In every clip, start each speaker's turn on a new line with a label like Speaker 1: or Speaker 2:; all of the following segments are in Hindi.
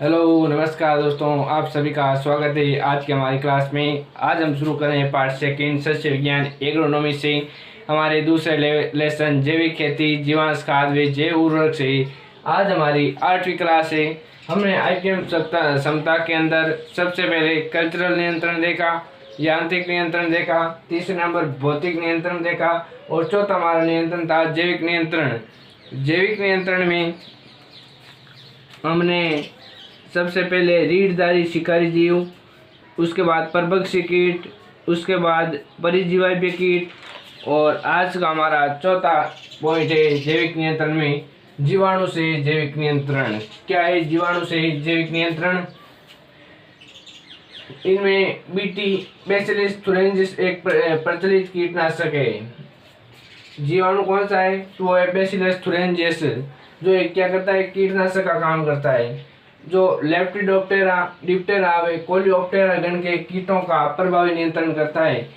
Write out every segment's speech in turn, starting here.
Speaker 1: हेलो नमस्कार दोस्तों, आप सभी का स्वागत है आज की हमारी क्लास में। आज हम शुरू कर रहे हैं पार्ट सेकेंड सस्य विज्ञान एग्रोनॉमी से हमारे दूसरे लेसन जैविक खेती जीवांश खाद व जैव उर्वरक से। आज हमारी 8वीं क्लास है। हमने आईपीएम क्षमता के अंदर सबसे पहले कल्चरल नियंत्रण देखा, यांत्रिक नियंत्रण देखा, तीसरे नंबर भौतिक नियंत्रण देखा और चौथा हमारा नियंत्रण था जैविक नियंत्रण। जैविक नियंत्रण में हमने सबसे पहले रीढ़धारी शिकारी जीव, उसके बाद परभक्षी कीट, उसके बाद परिजीवाभ्य कीट और आज का हमारा चौथा पॉइंट है जैविक नियंत्रण में जीवाणु से जैविक नियंत्रण। क्या है जीवाणु से जैविक नियंत्रण? इनमें बीटी बैसिलस थुरिंजिस एक प्रचलित कीटनाशक है। जीवाणु कौन सा है? तो वो है बैसिलस थुरिंजिस, जो एक क्या करता है, कीटनाशक का काम करता है। जो लेप्टिडोप्टेरा, डिप्टेरा व कोलियोप्टेरा गण के कीटों का प्रभावी नियंत्रण करता है।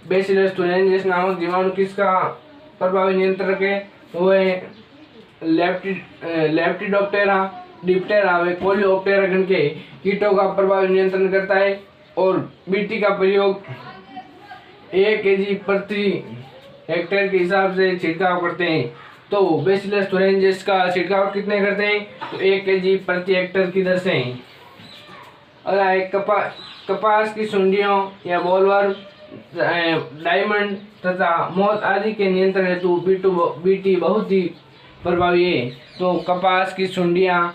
Speaker 1: बैसिलस थुरिंजिस नामक जीवाणु किसका प्रभावी नियंत्रक है? वो है लेप्टिडोप्टेरा, डिप्टेरा व कोलियोप्टेरा गण के कीटों का प्रभावी नियंत्रण करता है। और बीटी का प्रयोग 1 kg प्रति हेक्टेयर के हिसाब से छिड़काव करते हैं। तो बैसिलस थुरिंजिस का छिड़काव कितने करते हैं? तो 1 kg प्रति हेक्टेयर की दर से। अगर कपास की सुंडियों या बोलवर्म, डायमंड तथा मोथ आदि के नियंत्रण हेतु बीटी बहुत ही प्रभावी है। तो कपास की सुंडियां,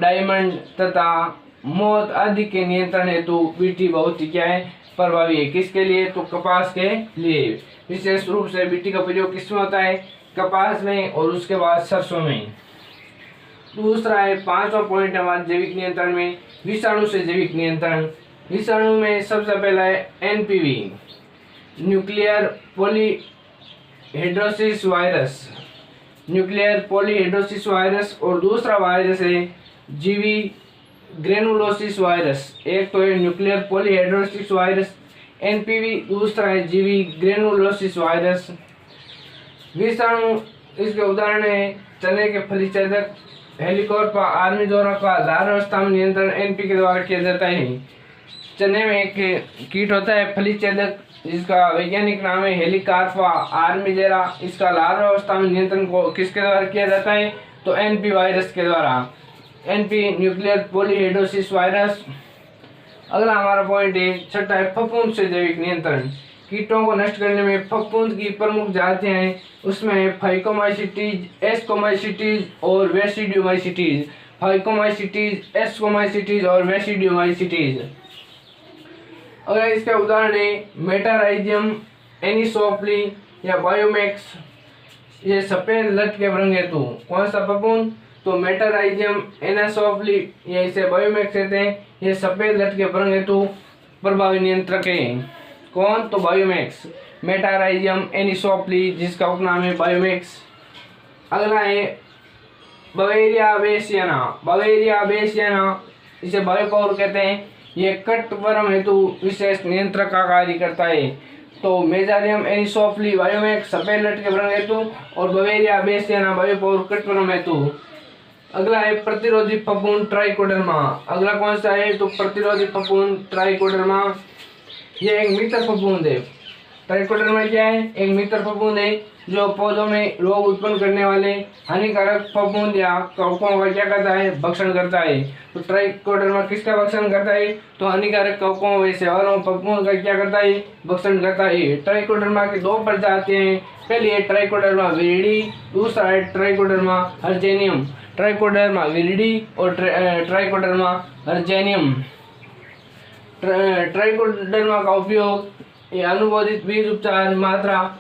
Speaker 1: डायमंड तथा मोथ आदि के नियंत्रण हेतु बीटी बहुत ही क्या है, प्रभावी है। किसके लिए? तो कपास के लिए। विशेष रूप से बीटी का प्रयोग किसमें होता है? कपास में और उसके बाद सरसों में। दूसरा है 5वां पॉइंट हमारे जैविक नियंत्रण में विषाणु से जैविक नियंत्रण। विषाणु में सबसे पहला है NPV, nuclear polyhedrosis virus, nuclear polyhedrosis virus. और दूसरा वायरस है जीवी ग्रेनुलोसिस वायरस। एक तो है न्यूक्लियर पॉलीहेड्रोसिस वायरस एनपीवी, दूसरा है जीवी ग्रेनुलोसिस वायरस। विषाणु इसके उदाहरण है चने के फलीछेदक, हेलिकोवर्पा आर्मीडोरा का लार्वावस्था में नियंत्रण एनपी के द्वारा किया जाता है। चने में एक कीट होता है फलीछेदक, जिसका वैज्ञानिक नाम है हेलिकोवर्पा आर्मीडोरा। इसका लार्वावस्था में नियंत्रण को किसके द्वारा किया जाता है? तो एनपी वायरस के द्वारा, एनपी न्यूक्लियर पॉलीहेड्रोसिस वायरस। अगला हमारा पॉइंट है छठा है फफूंद से जैविक नियंत्रण। कीटों को नष्ट करने में फफूंद की प्रमुख जातियां हैं, उसमें फाइकोमाइसिटीज, एस्कोमाइसिटीज और वेसिडियोमाइसिटीज। फाइकोमाइसिटीज, एस्कोमाइसिटीज और वेसिडियोमाइसिटीज। अगर इसके उदाहरण है मेटाराइजियम एनिसोप्ली या बायोमैक्स। ये सफेद लट के व्रंग हेतु कौन सा फफूंद? तो मेटाराइजियम एनिसोप्ली या इसे बायोमैक्स कहते हैं। ये सफेद लट के व्रंग हेतु प्रभावी नियंत्रक है। कौन? तो बायोमैक्स, मेटाराइजियम एनिसोप्ली, जिसका उपनाम है बायोमैक्स। अगला है बवेरिया बेसियाना। बवेरिया बेसियाना इसे बायोपॉवर कहते हैं। ये कटवर्म हेतु विशेष नियंत्रक का कार्य करता है। तो मेजारियम एनिसोप्ली बायोमैक्स सफेद लट के व्रंग हेतु और बवेरिया बेसियाना बायोपॉवर कटवर्म हेतु। अगला है प्रतिरोधी फफूंद ट्राइकोडर्मा। अगला कौन सा है? तो प्रतिरोधी फफूंद ट्राइकोडर्मा। ये एक मित्र फफूंद है। ट्राइकोडर्मा क्या है? एक मित्र फफूंद है जो पौधों में रोग उत्पन्न करने वाले हानिकारक फफूंद या कवकों का क्या करता है? भक्षण करता है। तो ट्राइकोडर्मा किसका भक्षण करता है? तो हानिकारक कवकों व शैवालों फफूंद का क्या करता है? भक्षण करता है। ट्राइकोडर्मा की 2 प्रजातियां हैं। पहली है ट्राइकोडर्मा विरिडी, दूसरा है ट्राइकोडर्मा हर्जेनियम। ट्राइकोडर्मा विरिडी और ट्राइकोडर्मा हर्जेनियम। ट्राइकोडर्मा का उपयोग ये अनुमोदित बीज उपचार मात्रा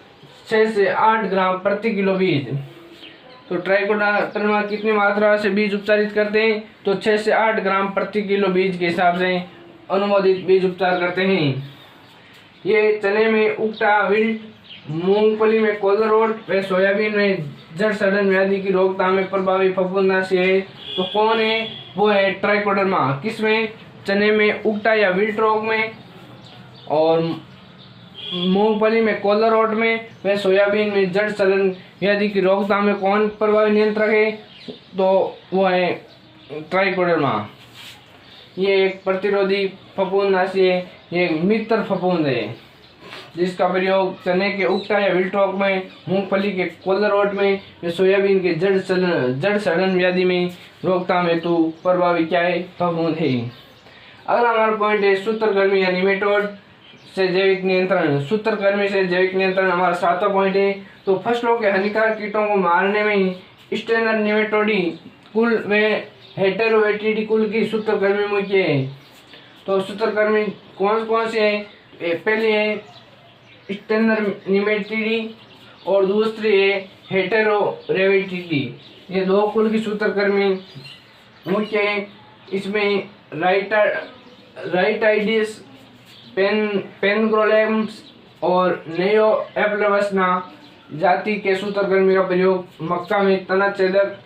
Speaker 1: 6 से 8 ग्राम प्रति किलो बीज। तो ट्राइकोडर्मा कितनी मात्रा से बीज उपचारित करते हैं? तो 6 से 8 ग्राम प्रति किलो बीज के हिसाब से अनुमोदित बीज उपचार करते हैं। ये चने में उगटा विल्ट, मूंगफली में कॉलर रोट व सोयाबीन में जड़ सड़न व्याधि की रोकथाम में प्रभावी फफूंदनाशी है। तो कौन है? वो है ट्राइकोडर्मा। किसमें? चने में उगटा या विल्ट रोग में, और मूंगफली में कॉलर रोट में व सोयाबीन में जड़ सड़न व्याधि की रोकथाम में कौन प्रभावी नियंत्रक है? तो वो है ट्राइकोडर्मा। ये एक प्रतिरोधी फफूंदनाशी है। ये एक मित्र फफूंद है जिसका प्रयोग चने के उगटा या विल्टॉक में, मूंगफली के कोलरोट में या सोयाबीन के जड़ सड़न व्याधि में रोकथाम हेतु प्रभावी क्या है, फफूंद है। अगला हमारा पॉइंट है सूत्रकृमि या निमेटोड से जैविक नियंत्रण। सूत्रकृमि से जैविक नियंत्रण हमारा 7वां पॉइंट है। तो फसलों के हानिकारक कीटों को मारने में स्टेनर निमेटोडी कुल व हेटेरोवेटिडी कुल की सूत्रकृमि मुख्य है। तो सूत्रकृमि कौन कौन से हैं? पहली है स्टेनर निमेटिडी और दूसरी है हेटेरोवेटिडी। ये दो कुल की सूत्रकृमि मुख्य है। इसमें राइटाइडिस, पेनग्रोलेम्स और नेओएप्लेवसना जाति के सूत्रकृमि का प्रयोग मक्का में तना छेदक,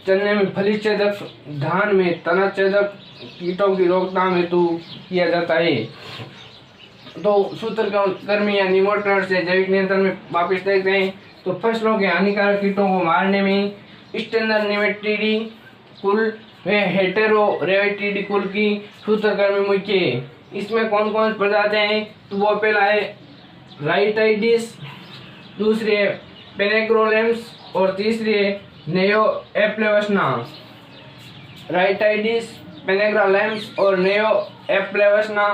Speaker 1: चने में फली छेदक, धान में तना छेदक कीटों की रोकथाम हेतु किया जाता है। तो सूत्रकृमि या निमेटोड से जैविक नियंत्रण में वापस देखते हैं। तो फसलों के हानिकारक कीटों को मारने में स्टेनर निमेटिडी कुल व हेटेरोवेटिडी कुल की सूत्रकृमि मुख्य है। इसमें कौन कौन से प्रजाति हैं? तो वो पहला है राइटाइडिस, दूसरी है पेनेग्रोलेम्स और तीसरी है नेओएप्लेवसना। राइटाइडिस, पेनेग्रोलेम्स और नेओएप्लेवसना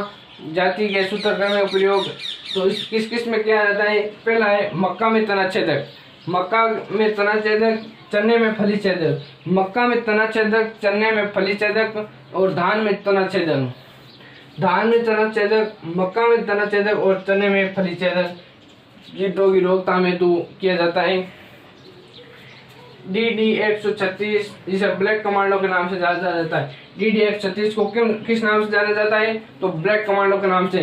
Speaker 1: जाति के सूत्रकृमि का प्रयोग तो किस किस में किया जाता है? पहला है मक्का में तना छेदक, मक्का में तना छेदक, चने में फली छेदक, मक्का में तना छेदक, चने में फली छेदक और धान में तना छेदक। धान में तना छेदक, मक्का में तना छेदक और चने में फली छेदक कीटों की रोकथाम हेतु किया जाता है। DD-136 जिसे ब्लैक कमांडो के नाम से जाना जाता है। DD-136 को किस नाम से जाना जाता है? तो ब्लैक कमांडो के नाम से।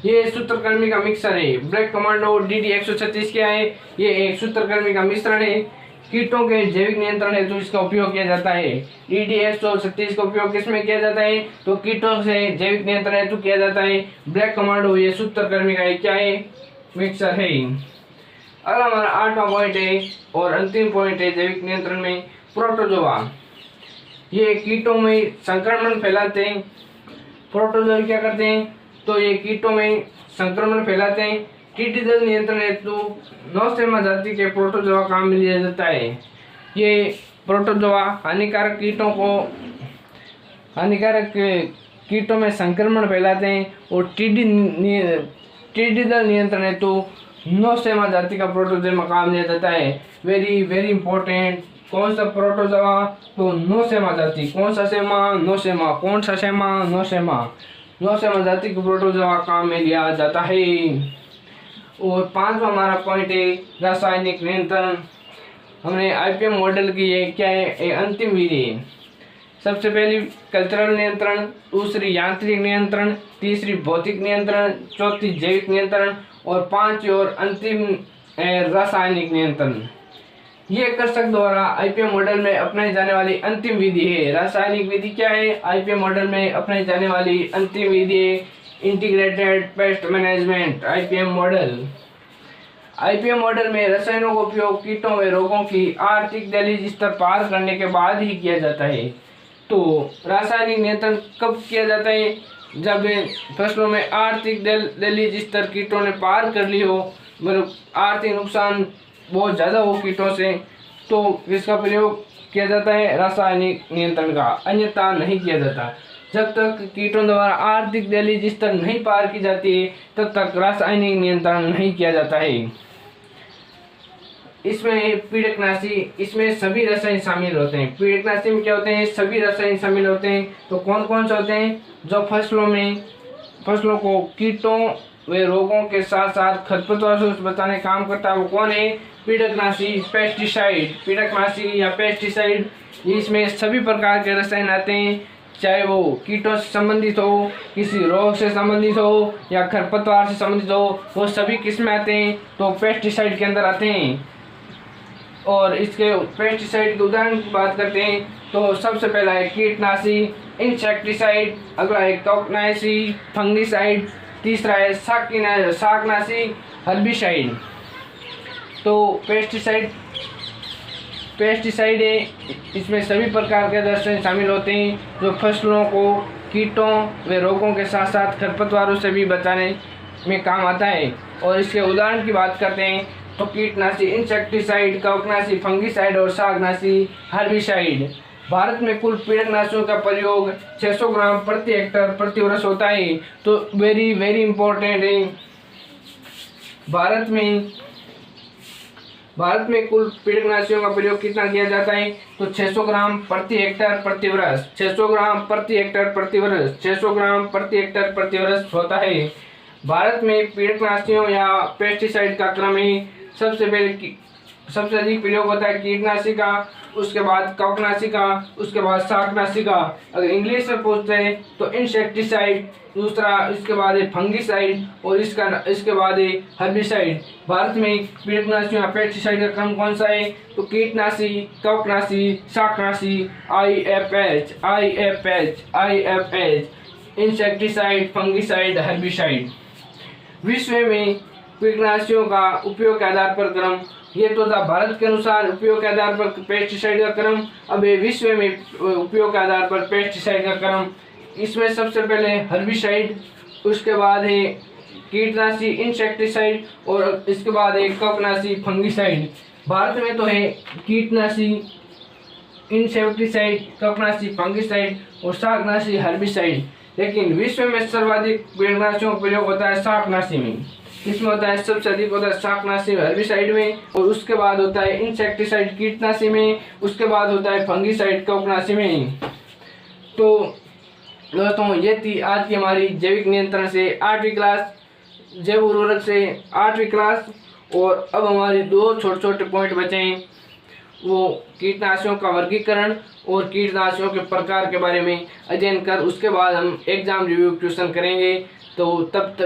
Speaker 1: ये सूत्रकृमि का मिक्सर है। ब्लैक कमांडो और DD-136 क्या है? ये एक सूत्रकृमि का मिश्रण है। कीटों के जैविक नियंत्रण हेतु इसका उपयोग किया जाता है। DD-136 का उपयोग किसमें किया जाता है? तो कीटों से जैविक नियंत्रण हेतु किया जाता है। ब्लैक कमांडो ये सूत्रकृमि का क्या है? मिक्सर है। अगला हमारा 8वां पॉइंट है और अंतिम पॉइंट है जैविक नियंत्रण में प्रोटोजोआ। ये कीटों में संक्रमण फैलाते हैं। प्रोटोजोआ क्या करते हैं? तो ये कीटों में संक्रमण फैलाते हैं। टिड्डी दल नियंत्रण हेतु नौसेमा जाति के प्रोटोजोआ काम में लिया जाता है। ये प्रोटोजोआ हानिकारक कीटों में संक्रमण फैलाते हैं और टिड्डी दल नियंत्रण हेतु नौसेमा जाति का प्रोटोजोआ काम लिया जाता है। Very very important. कौन सा प्रोटोजोआ? तो नौसेमा जाति। कौन सा सेमा? नौसेमा। कौन सा सेमा? नौसेमा। नौसेमा जाति के प्रोटोजोआ काम में लिया जाता है। और 5वां हमारा पॉइंट है रासायनिक नियंत्रण। हमने IPM मॉडल की ये क्या है? एक अंतिम विधि है। सबसे पहली कल्चरल नियंत्रण, दूसरी यांत्रिक नियंत्रण, तीसरी भौतिक नियंत्रण, चौथी जैविक नियंत्रण और 5वीं और अंतिम रासायनिक नियंत्रण। ये कृषक द्वारा IPM मॉडल में अपनाई जाने वाली अंतिम विधि है। रासायनिक विधि क्या है? IPM मॉडल में अपनाई जाने वाली अंतिम विधि है integrated pest management IPM model. IPM model में रसायनों का उपयोग कीटों व रोगों की आर्थिक दहलीज स्तर पार करने के बाद ही किया जाता है। तो रासायनिक नियंत्रण कब किया जाता है? जब फसलों में आर्थिक दहलीज स्तर कीटों ने पार कर ली हो, मतलब आर्थिक नुकसान बहुत ज़्यादा हो कीटों से, तो इसका प्रयोग किया जाता है रासायनिक नियंत्रण का, अन्यथा नहीं किया जाता। जब तक कीटों द्वारा आर्थिक दहलीज स्तर नहीं पार की जाती है तब तक रासायनिक नियंत्रण नहीं किया जाता है। इसमें पीड़कनाशी, इसमें सभी रसायन शामिल होते हैं। पीड़कनाशी में क्या होते हैं? सभी रसायन शामिल होते हैं। तो कौन कौन से होते हैं? जो फसलों को कीटों वे रोगों के साथ साथ खरपतवार से बचाने का काम करता है, वो कौन है? पीड़कनाशी, पेस्टिसाइड। पीड़कनाशी या पेस्टिसाइड, इसमें सभी प्रकार के रसायन आते हैं, चाहे वो कीटों से संबंधित हो, किसी रोग से संबंधित हो या खरपतवार से संबंधित हो, वो सभी किस में आते हैं? तो पेस्टिसाइड के अंदर आते हैं। और इसके पेस्टिसाइड के उदाहरण की बात करते हैं तो सबसे पहला है कीटनाशी इंसेक्टिसाइड, अगला है कवकनाशी फंगिसाइड, तीसरा है शाकनाशी हर्बिसाइड। तो पेस्टिसाइड पेस्टिसाइड है, इसमें सभी प्रकार के रसायन शामिल होते हैं जो फसलों को कीटों व रोगों के साथ साथ खरपतवारों से भी बचाने में काम आता है। और इसके उदाहरण की बात करते हैं तो कीटनाशी, इंसेक्टिसाइड, कवकनाशी, फंगिसाइड और शाकनाशी, हर्बिसाइड। भारत में कुल कीटनाशकों का प्रयोग 600 ग्राम प्रति हेक्टेयर प्रति वर्ष होता है। तो वेरी वेरी इंपॉर्टेंट है, भारत में कुल कीटनाशकों का प्रयोग कितना किया जाता है तो 600 ग्राम प्रति हेक्टेयर प्रति वर्ष, 600 ग्राम प्रति हेक्टेयर प्रति वर्ष, 600 ग्राम प्रति हेक्टेयर प्रति वर्ष होता है। भारत में कीटनाशियों या पेस्टिसाइड का क्रम है, सबसे अधिक प्रयोग होता है कीटनाशी का, उसके बाद कवकनाशी का, उसके बाद शाकनाशी का। अगर इंग्लिश में पूछते हैं तो इंसेक्टिसाइड, दूसरा इसके बाद है फंगिसाइड और इसके बाद है हर्बिसाइड। भारत में कीटनाशियों या पेस्टिसाइड का क्रम कौन सा है तो कीटनाशी, कवकनाशी, शाकनाशी, IFH, इंसेक्टिसाइड, फंगिसाइड, हर्बिसाइड। विश्व में कीटनाशियों का उपयोग के आधार पर क्रम, ये तो था भारत के अनुसार उपयोग के आधार पर पेस्टिसाइड का क्रम। अब ये विश्व में उपयोग के आधार पर पेस्टिसाइड का क्रम, इसमें सबसे पहले हर्बिसाइड, उसके बाद है कीटनाशी इंसेक्टिसाइड और इसके बाद है कवकनाशी फंगिसाइड। भारत में तो है कीटनाशी इंसेक्टिसाइड, कवकनाशी फंगिसाइड और शाकनाशी हर्बिसाइड। लेकिन विश्व में सर्वाधिक कीटनाशियों का प्रयोग होता है शाकनाशी में। इसमें होता है सबसे अधिक होता है शाकनाशी हर्बिसाइड में, और उसके बाद होता है इंसेक्टिसाइड कीटनाशी में, उसके बाद होता है फंगिसाइड कवकनाशी में। तो दोस्तों ये थी आज की हमारी जैविक नियंत्रण से 8वीं क्लास, जैव उर्वरक से 8वीं क्लास। और अब हमारे 2 छोटे छोटे पॉइंट बचे हैं, वो कीटनाशियों का वर्गीकरण और कीटनाशियों के प्रकार के बारे में अध्ययन कर उसके बाद हम एग्जाम रिव्यू क्वेश्चन करेंगे। तो तब तक